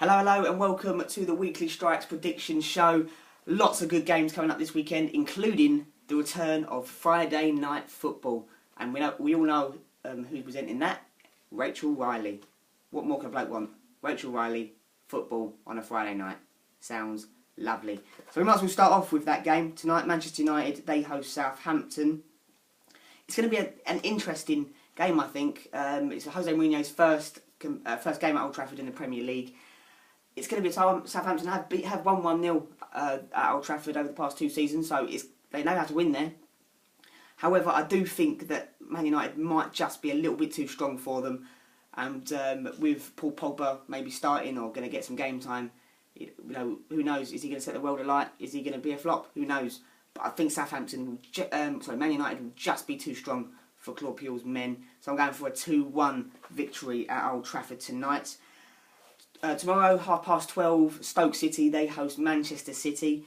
Hello, and welcome to the Weekly Strikes Prediction Show. Lots of good games coming up this weekend, including the return of Friday Night Football. And we all know who's presenting that. Rachel Riley. What more can a bloke want? Rachel Riley, football on a Friday night. Sounds lovely. So we might as well start off with that game tonight. Manchester United, they host Southampton. It's going to be an interesting game, I think. It's Jose Mourinho's first game at Old Trafford in the Premier League. It's going to be a time Southampton have won 1-0 at Old Trafford over the past two seasons, so they know how to win there. However, I do think that Man United might just be a little bit too strong for them, and with Paul Pogba maybe starting or going to get some game time, who knows? Is he going to set the world alight? Is he going to be a flop? Who knows? But I think Man United will just be too strong for Claude Puel's men, so I'm going for a 2-1 victory at Old Trafford tonight. Tomorrow, 12:30, Stoke City, they host Manchester City.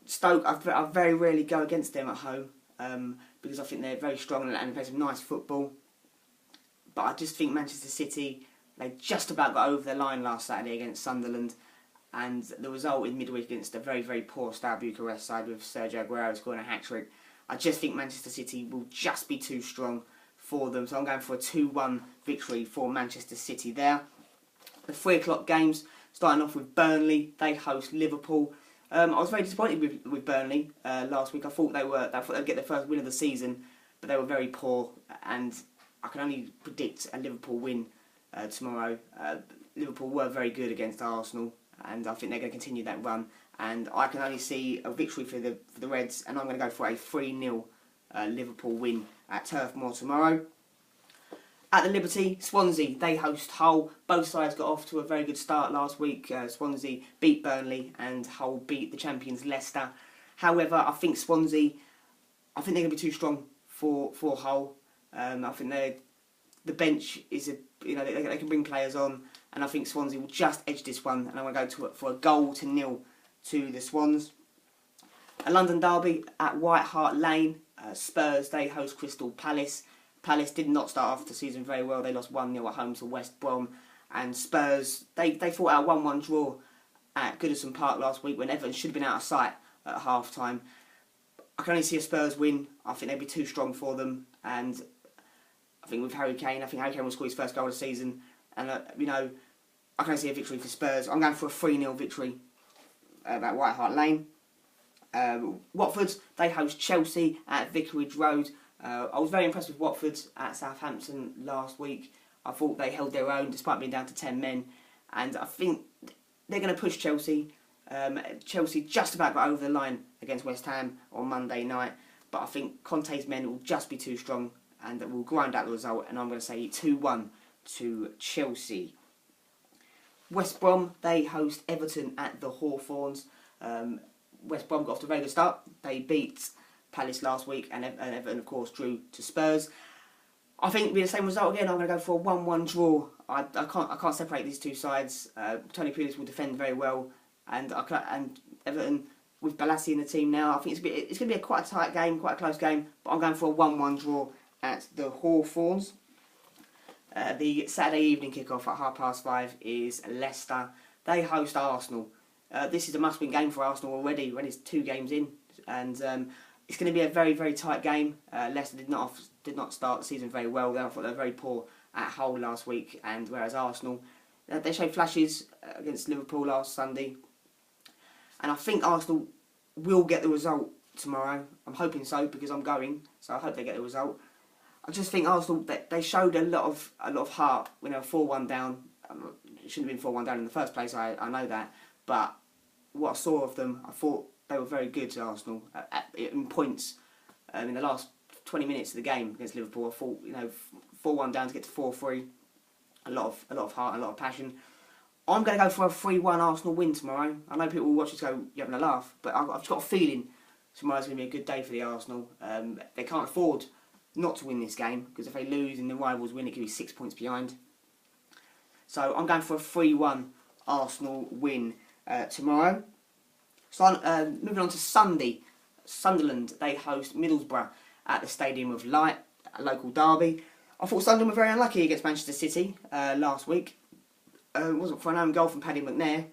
Stoke, I very rarely go against them at home because I think they're very strong and they play some nice football. But I just think Manchester City, they just about got over the line last Saturday against Sunderland, and the result in midweek against a very, very poor Steaua Bucharest side with Sergio Aguero scoring a hat-trick. I just think Manchester City will just be too strong for them, so I'm going for a 2-1 victory for Manchester City there. The 3 o'clock games, starting off with Burnley, they host Liverpool. I was very disappointed with Burnley last week. I thought they'd get their first win of the season, but they were very poor, and I can only predict a Liverpool win tomorrow. Liverpool were very good against Arsenal, and I think they're going to continue that run. And I can only see a victory for the Reds, and I'm going to go for a 3-0 Liverpool win at Turf Moor tomorrow. At the Liberty, Swansea, they host Hull. Both sides got off to a very good start last week. Swansea beat Burnley and Hull beat the champions Leicester. However, I think they're going to be too strong for Hull. I think the bench is they can bring players on, and I think Swansea will just edge this one, and I'm going to go for a 0-0 to the Swans. A London derby at White Hart Lane. Spurs, they host Crystal Palace. Palace did not start off the season very well. They lost 1-0 at home to West Brom. And Spurs, they fought out a 1-1 draw at Goodison Park last week when Everton should have been out of sight at half-time. I can only see a Spurs win. I think they'd be too strong for them. And I think with Harry Kane will score his first goal of the season. And, I can only see a victory for Spurs. I'm going for a 3-0 victory at White Hart Lane. Watford, they host Chelsea at Vicarage Road. I was very impressed with Watford at Southampton last week. I thought they held their own despite being down to 10 men. And I think they're going to push Chelsea. Chelsea just about got over the line against West Ham on Monday night. But I think Conte's men will just be too strong and will grind out the result. And I'm going to say 2-1 to Chelsea. West Brom, they host Everton at the Hawthorns. West Brom got off to a very good start. They beat Palace last week, and Everton, of course, drew to Spurs. I think it'll be the same result again. I'm going to go for a 1-1 draw. I can't separate these two sides. Tony Pulis will defend very well, and Everton with Balassi in the team now. I think it's going to be quite a tight game, quite a close game. But I'm going for a 1-1 draw at the Hawthorns. The Saturday evening kickoff at 5:30 is Leicester. They host Arsenal. This is a must-win game for Arsenal already. When it's 2 games in, and it's going to be a very, very tight game. Leicester did not start the season very well. I thought they were very poor at Hull last week, and whereas Arsenal, they showed flashes against Liverpool last Sunday. And I think Arsenal will get the result tomorrow. I'm hoping so because I'm going, so I hope they get the result. I just think Arsenal, they showed a lot of heart when they were 4-1 down. It shouldn't have been 4-1 down in the first place. I know that, but what I saw of them, I thought they were very good to Arsenal in points in the last 20 minutes of the game against Liverpool. I thought 4-1 down to get to 4-3, a lot of heart, a lot of passion. I'm going to go for a 3-1 Arsenal win tomorrow. I know people will watch this go, you're having a laugh, but I've just got a feeling tomorrow's going to be a good day for the Arsenal. They can't afford not to win this game because if they lose and the rivals win, it could be 6 points behind. So I'm going for a 3-1 Arsenal win tomorrow. So moving on to Sunday, Sunderland, they host Middlesbrough at the Stadium of Light, a local derby. I thought Sunderland were very unlucky against Manchester City last week. it wasn't for an own goal from Paddy McNair,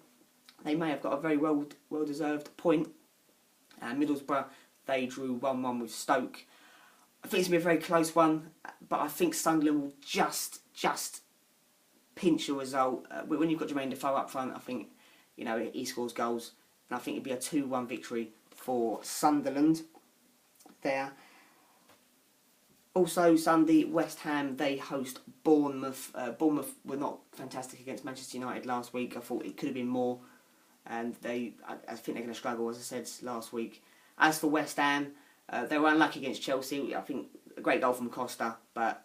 they may have got a very well-deserved point. Middlesbrough, they drew 1-1 with Stoke. I think it's going to be a very close one, but I think Sunderland will just pinch a result. When you've got Jermaine Defoe up front, I think, you know, he scores goals, and I think it'll be a 2-1 victory for Sunderland there. Also Sunday, West Ham, they host Bournemouth. Bournemouth were not fantastic against Manchester United last week. I thought it could have been more, and I think they're going to struggle, as I said last week. As for West Ham, they were unlucky against Chelsea. I think a great goal from Costa, but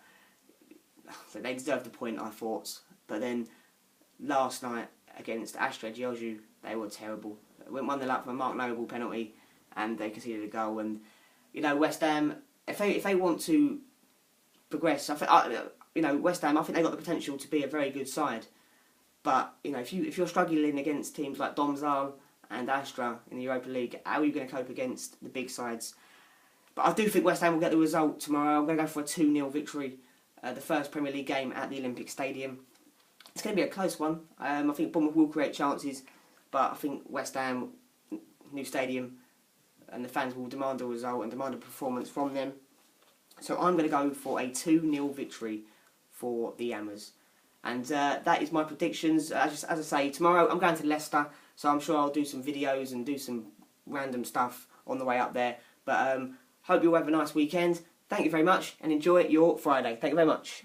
they deserved the point, I thought. But then last night against Astra Gyeongju, they were terrible. They went 1-0 up from a Mark Noble penalty, and they conceded a goal. And you know, West Ham, if they want to progress, you know, West Ham, I think they've got the potential to be a very good side. But you know, if you're struggling against teams like Domzal and Astra in the Europa League, how are you going to cope against the big sides? But I do think West Ham will get the result tomorrow. I'm going to go for a 2-0 victory, the first Premier League game at the Olympic Stadium. It's going to be a close one. I think Bournemouth will create chances, but I think West Ham, new stadium, and the fans will demand a result and demand a performance from them. So I'm going to go for a 2-0 victory for the Hammers. And that is my predictions. As I say, tomorrow I'm going to Leicester, so I'm sure I'll do some videos and do some random stuff on the way up there. But hope you all have a nice weekend. Thank you very much, and enjoy your Friday. Thank you very much.